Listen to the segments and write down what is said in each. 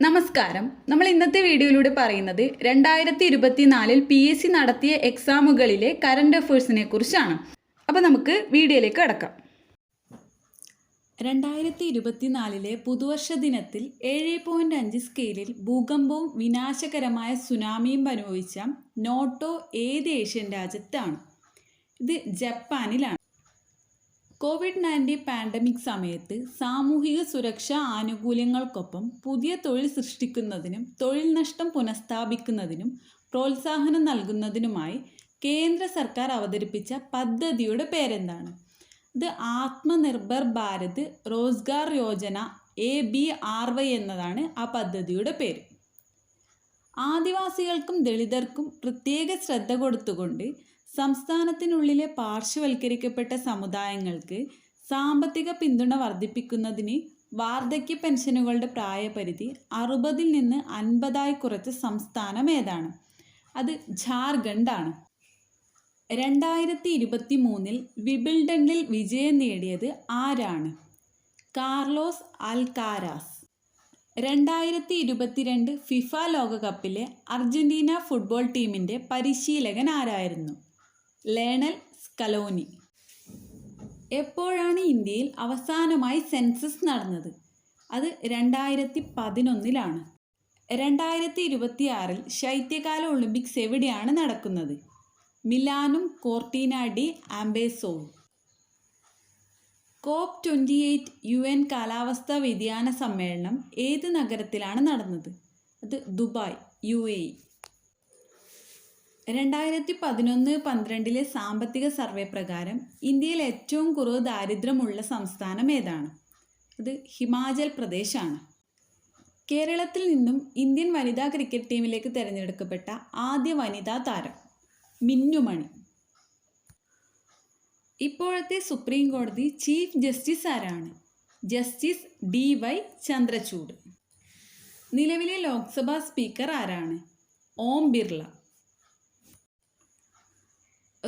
നമസ്കാരം. നമ്മൾ ഇന്നത്തെ വീഡിയോയിലൂടെ പറയുന്നത് 2024 PSC നടത്തിയ എക്സാമുകളിലെ കറണ്ട് അഫയേഴ്സിനെ കുറിച്ചാണ്. അപ്പോൾ നമുക്ക് വീഡിയോയിലേക്ക് കടക്കാം. 2024 പുതുവർഷ ദിനത്തിൽ 7.5 സ്കെയിലിൽ ഭൂകമ്പവും വിനാശകരമായ സുനാമിയും അനുഭവിച്ച നോട്ടോ ഏത് ഏഷ്യൻ രാജ്യത്താണ്? ഇത് ജപ്പാനിലാണ്. COVID-19 പാൻഡമിക് സമയത്ത് സാമൂഹിക സുരക്ഷാ ആനുകൂല്യങ്ങൾക്കൊപ്പം പുതിയ തൊഴിൽ സൃഷ്ടിക്കുന്നതിനും തൊഴിൽ നഷ്ടം പുനഃസ്ഥാപിക്കുന്നതിനും പ്രോത്സാഹനം നൽകുന്നതിനുമായി കേന്ദ്ര സർക്കാർ അവതരിപ്പിച്ച പദ്ധതിയുടെ പേരെന്താണ്? ഇത് ആത്മനിർഭർ ഭാരത് റോസ്ഗാർ യോജന ABRY എന്നതാണ് ആ പദ്ധതിയുടെ പേര്. ആദിവാസികൾക്കും ദളിതർക്കും പ്രത്യേക ശ്രദ്ധ കൊടുത്തുകൊണ്ട് സംസ്ഥാനത്തിനുള്ളിലെ പാർശ്വവൽക്കരിക്കപ്പെട്ട സമുദായങ്ങൾക്ക് സാമ്പത്തിക പിന്തുണ വർദ്ധിപ്പിക്കുന്നതിന് വാർദ്ധക്യ പെൻഷനുകളുടെ പ്രായപരിധി 60 നിന്ന് 50 കുറച്ച സംസ്ഥാനം ഏതാണ്? അത് ജാർഖണ്ഡ് ആണ്. 2023 വിംബിൾഡണിൽ വിജയം നേടിയത് ആരാണ്? Carlos Alcaraz. 2022 ഫിഫ ലോകകപ്പിലെ അർജന്റീന ഫുട്ബോൾ ടീമിൻ്റെ പരിശീലകൻ ആരായിരുന്നു? Lionel Scaloni. എപ്പോഴാണ് ഇന്ത്യയിൽ അവസാനമായി സെൻസസ് നടന്നത്? അത് 2011 2026 ശൈത്യകാല ഒളിമ്പിക്സ് എവിടെയാണ് നടക്കുന്നത്? മിലാനും കോർട്ടീന ഡി ആംബേസോവും. COP28 UN കാലാവസ്ഥാ വ്യതിയാന സമ്മേളനം ഏത് നഗരത്തിലാണ് നടന്നത്? അത് ദുബായ്, UAE. 2011-12 സാമ്പത്തിക സർവേ പ്രകാരം ഇന്ത്യയിൽ ഏറ്റവും കുറവ് ദാരിദ്ര്യമുള്ള സംസ്ഥാനം ഏതാണ്? അത് ഹിമാചൽ പ്രദേശാണ്. കേരളത്തിൽ നിന്നും ഇന്ത്യൻ വനിതാ ക്രിക്കറ്റ് ടീമിലേക്ക് തിരഞ്ഞെടുക്കപ്പെട്ട ആദ്യ വനിതാ താരം മിന്നുമണി. ഇപ്പോഴത്തെ സുപ്രീം കോടതി ചീഫ് ജസ്റ്റിസ് ആരാണ്? Justice DY Chandrachud. നിലവിലെ ലോക്സഭാ സ്പീക്കർ ആരാണ്? ഓം ബിർള.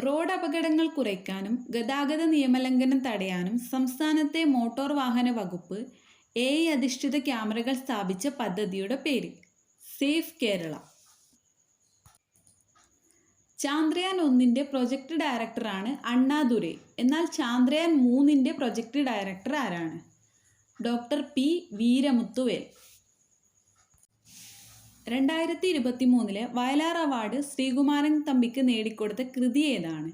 റോഡ് അപകടങ്ങൾ കുറയ്ക്കാനും ഗതാഗത നിയമലംഘനം തടയാനും സംസ്ഥാനത്തെ മോട്ടോർ വാഹന വകുപ്പ് AI അധിഷ്ഠിത ക്യാമറകൾ സ്ഥാപിച്ച പദ്ധതിയുടെ പേര്? സേഫ് കേരള. ചാന്ദ്രയാൻ 1 പ്രൊജക്ട് ഡയറക്ടറാണ് അണ്ണാദുരൈ. എന്നാൽ ചാന്ദ്രയാൻ 3 പ്രൊജക്ട് ഡയറക്ടർ ആരാണ്? Doctor P Veeramuthuvel. 2023 Vayalar award Sreekumaran തമ്പിക്ക് നേടിക്കൊടുത്ത കൃതി ഏതാണ്?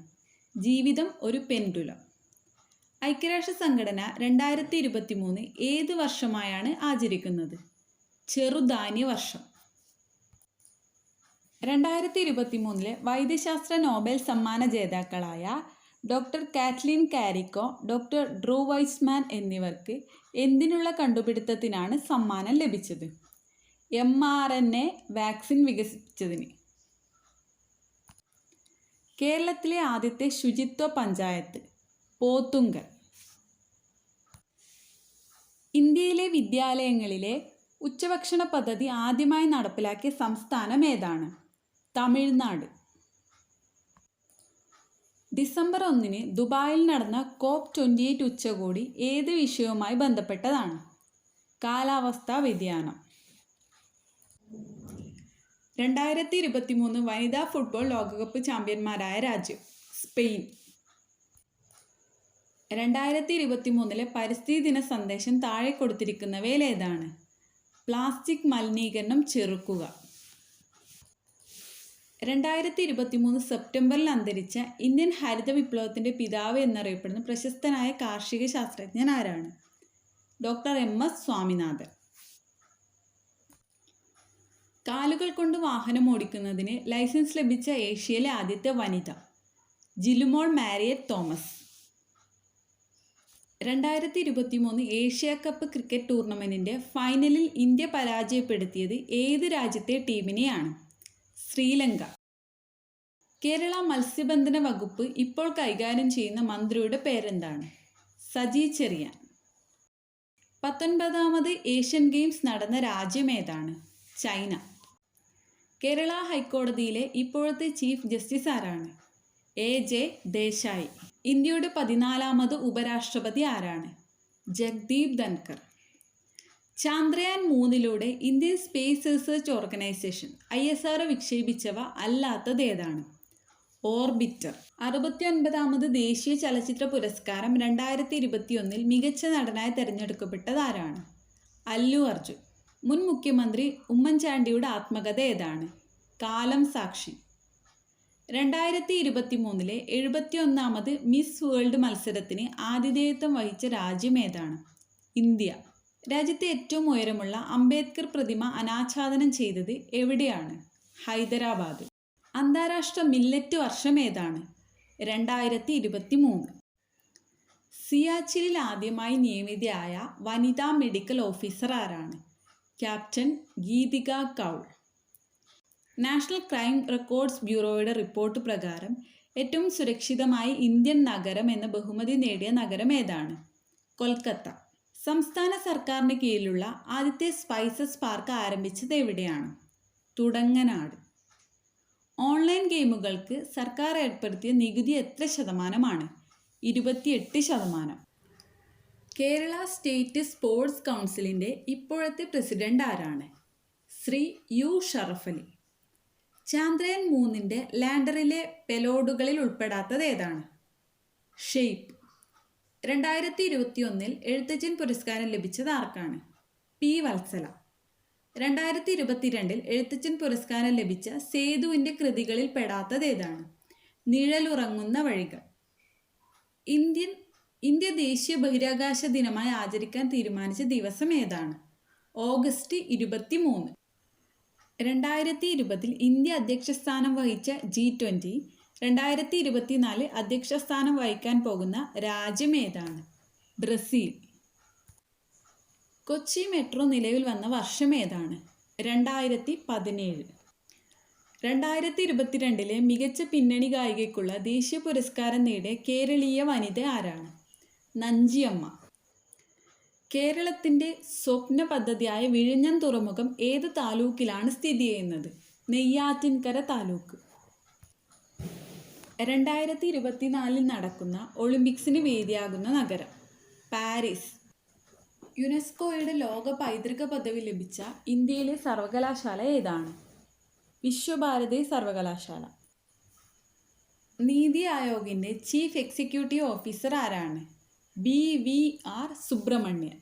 ജീവിതം ഒരു പെൻഡുലം. ഐക്യരാഷ്ട്ര സംഘടന 2023 ഏത് വർഷമായാണ് ആചരിക്കുന്നത്? ചെറുധാന്യ വർഷം. 2023 വൈദ്യശാസ്ത്ര നോബൽ സമ്മാന ജേതാക്കളായ doctor Katalin Kariko, doctor Drew Weissman എന്നിവർക്ക് എന്തിനുള്ള കണ്ടുപിടുത്തത്തിനാണ് സമ്മാനം ലഭിച്ചത്? mRNA വാക്സിൻ വികസിപ്പിച്ചതിന്. കേരളത്തിലെ ആദ്യത്തെ ശുചിത്വ പഞ്ചായത്ത് പോത്തുങ്കൽ. ഇന്ത്യയിലെ വിദ്യാലയങ്ങളിലെ ഉച്ചഭക്ഷണ പദ്ധതി ആദ്യമായി നടപ്പിലാക്കിയ സംസ്ഥാനം ഏതാണ്? തമിഴ്നാട്. ഡിസംബർ 1 ദുബായിൽ നടന്ന COP28 ഉച്ചകോടി ഏത് വിഷയവുമായി ബന്ധപ്പെട്ടതാണ്? കാലാവസ്ഥാ വ്യതിയാനം. 2023 വനിതാ ഫുട്ബോൾ ലോകകപ്പ് ചാമ്പ്യന്മാരായ രാജ്യം? സ്പെയിൻ. 2023 പരിസ്ഥിതി ദിന സന്ദേശം താഴെ കൊടുത്തിരിക്കുന്നവയിൽ ഏതാണ്? പ്ലാസ്റ്റിക് മലിനീകരണം ചെറുക്കുക. 2023 സെപ്റ്റംബറിൽ അന്തരിച്ച ഇന്ത്യൻ ഹരിത വിപ്ലവത്തിൻ്റെ പിതാവ് എന്നറിയപ്പെടുന്ന പ്രശസ്തനായ കാർഷിക ശാസ്ത്രജ്ഞൻ ആരാണ്? Doctor MS Swaminathan. കാലുകൾ കൊണ്ട് വാഹനം ഓടിക്കുന്നതിന് ലൈസൻസ് ലഭിച്ച ഏഷ്യയിലെ ആദ്യത്തെ വനിത? Jilumol Mariet Thomas. 2023 Asia cup cricket ടൂർണമെൻറ്റിൻ്റെ ഫൈനലിൽ ഇന്ത്യ പരാജയപ്പെടുത്തിയത് ഏത് രാജ്യത്തെ ടീമിനെയാണ്? ശ്രീലങ്ക. കേരള മത്സ്യബന്ധന വകുപ്പ് ഇപ്പോൾ കൈകാര്യം ചെയ്യുന്ന മന്ത്രിയുടെ പേരെന്താണ്? സജി ചെറിയാൻ. 19ാമത് ഏഷ്യൻ ഗെയിംസ് നടന്ന രാജ്യം ഏതാണ്? ചൈന. കേരള ഹൈക്കോടതിയിലെ ഇപ്പോഴത്തെ ചീഫ് ജസ്റ്റിസ് ആരാണ്? AJ ദേശായി. ഇന്ത്യയുടെ 14ാമത് ഉപരാഷ്ട്രപതി ആരാണ്? Jagdeep Dhankhar. Chandrayaan 3 Indian space research organisation ISRO വിക്ഷേപിച്ചവ അല്ലാത്തത് ഏതാണ്? ഓർബിറ്റർ. 69ാമത് ദേശീയ ചലച്ചിത്ര പുരസ്കാരം 2021 മികച്ച നടനായി തിരഞ്ഞെടുക്കപ്പെട്ടത് ആരാണ്? അല്ലു അർജുൻ. മുൻ മുഖ്യമന്ത്രി ഉമ്മൻചാണ്ടിയുടെ ആത്മകഥ ഏതാണ്? കാലം സാക്ഷി. 2023 71ാമത് മിസ് വേൾഡ് മത്സരത്തിന് ആതിഥേയത്വം വഹിച്ച രാജ്യം ഏതാണ്? ഇന്ത്യ. രാജ്യത്തെ ഏറ്റവും ഉയരമുള്ള അംബേദ്കർ പ്രതിമ അനാച്ഛാദനം ചെയ്തത് എവിടെയാണ്? ഹൈദരാബാദ്. അന്താരാഷ്ട്ര മില്ലറ്റ് വർഷം ഏതാണ്? 2023. സിയാച്ചിനിൽ ആദ്യമായി നിയമിതയായ വനിതാ മെഡിക്കൽ ഓഫീസർ ആരാണ്? Captain Geetika Kaul. National crime records ബ്യൂറോയുടെ റിപ്പോർട്ട് പ്രകാരം ഏറ്റവും സുരക്ഷിതമായ ഇന്ത്യൻ നഗരം എന്ന ബഹുമതി നേടിയ നഗരം ഏതാണ്? കൊൽക്കത്ത. സംസ്ഥാന സർക്കാരിന് കീഴിലുള്ള ആദ്യത്തെ സ്പൈസസ് പാർക്ക് ആരംഭിച്ചത് എവിടെയാണ്? തുടങ്ങനാട്. ഓൺലൈൻ ഗെയിമുകൾക്ക് സർക്കാർ ഏർപ്പെടുത്തിയ നികുതി എത്ര ശതമാനമാണ്? 28%. കേരള സ്റ്റേറ്റ് സ്പോർട്സ് കൗൺസിലിൻ്റെ ഇപ്പോഴത്തെ പ്രസിഡന്റ് ആരാണ്? ശ്രീ യു ഷറഫലി. ചാന്ദ്രയാൻ 3 ലാൻഡറിലെ പെലോഡുകളിൽ ഉൾപ്പെടാത്തത് ഏതാണ്? ഷെയ്പ്പ്. 2021 എഴുത്തച്ഛൻ പുരസ്കാരം ലഭിച്ചത് ആർക്കാണ്? പി വത്സല. 2022 എഴുത്തച്ഛൻ പുരസ്കാരം ലഭിച്ച സേതുവിൻ്റെ കൃതികളിൽ പെടാത്തത് ഏതാണ്? നിഴലുറങ്ങുന്ന വഴികൾ. ഇന്ത്യ ദേശീയ ബഹിരാകാശ ദിനമായി ആചരിക്കാൻ തീരുമാനിച്ച ദിവസം ഏതാണ്? ഓഗസ്റ്റ് 23. 2020 ഇന്ത്യ അധ്യക്ഷസ്ഥാനം വഹിച്ച G20 2024 അധ്യക്ഷസ്ഥാനം വഹിക്കാൻ പോകുന്ന രാജ്യം ഏതാണ്? ബ്രസീൽ. കൊച്ചി മെട്രോ നിലവിൽ വന്ന വർഷം ഏതാണ്? 2017. 2022 മികച്ച പിന്നണി ഗായികയ്ക്കുള്ള ദേശീയ പുരസ്കാരം നേടിയ കേരളീയ വനിത ആരാണ്? നഞ്ചിയമ്മ. കേരളത്തിൻ്റെ സ്വപ്ന പദ്ധതിയായ വിഴിഞ്ഞം തുറമുഖം ഏത് താലൂക്കിലാണ് സ്ഥിതി ചെയ്യുന്നത്? നെയ്യാറ്റിൻകര താലൂക്ക്. 2024 നടക്കുന്ന ഒളിമ്പിക്സിന് വേദിയാകുന്ന നഗരം? പാരീസ്. യുനെസ്കോയുടെ ലോക പൈതൃക പദവി ലഭിച്ച ഇന്ത്യയിലെ സർവകലാശാല ഏതാണ്? വിശ്വഭാരതി സർവകലാശാല. നീതി ആയോഗിൻ്റെ ചീഫ് എക്സിക്യൂട്ടീവ് ഓഫീസർ ആരാണ്? BVR സുബ്രഹ്മണ്യൻ.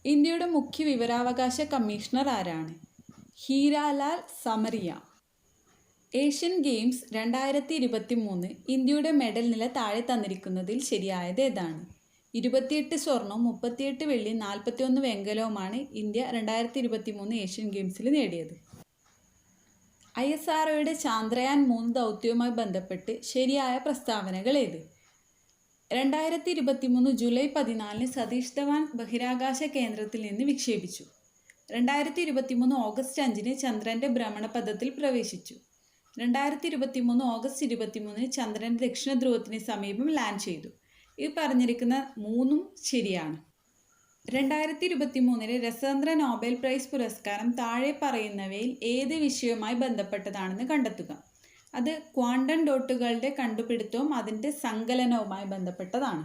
ഇന്ത്യയുടെ മുഖ്യ വിവരാവകാശ കമ്മീഷണർ ആരാണ്? ഹീരാലാൽ സമരിയ. ഏഷ്യൻ ഗെയിംസ് 2023 ഇന്ത്യയുടെ മെഡൽ നില താഴെ തന്നിരിക്കുന്നതിൽ ശരിയായത് ഏതാണ്? 28 സ്വർണവും 38 വെള്ളിയും 41 വെങ്കലവുമാണ് ഇന്ത്യ 2023 ഏഷ്യൻ ഗെയിംസിൽ നേടിയത്. ISROയുടെ ചാന്ദ്രയാൻ 3 ദൗത്യവുമായി ബന്ധപ്പെട്ട് ശരിയായ പ്രസ്താവനകൾ ഏത്? 2023 ജൂലൈ 14 സതീഷ് ധവാൻ ബഹിരാകാശ കേന്ദ്രത്തിൽ നിന്ന് വിക്ഷേപിച്ചു. 2023 ഓഗസ്റ്റ് 5 ചന്ദ്രൻ്റെ ഭ്രമണപഥത്തിൽ പ്രവേശിച്ചു. 2023 ഓഗസ്റ്റ് 23 ചന്ദ്രൻ്റെ ദക്ഷിണ ധ്രുവത്തിന് സമീപം ലാൻഡ് ചെയ്തു. ഈ പറഞ്ഞിരിക്കുന്ന 3ഉം ശരിയാണ്. 2023 രസതന്ത്ര നോബൽ പ്രൈസ് പുരസ്കാരം താഴെ പറയുന്നവയിൽ ഏത് വിഷയവുമായി ബന്ധപ്പെട്ടതാണെന്ന് കണ്ടെത്തുക. അത് ക്വാണ്ടം ഡോട്ടുകളുടെ കണ്ടുപിടുത്തവും അതിൻ്റെ സങ്കലനവുമായി ബന്ധപ്പെട്ടതാണ്.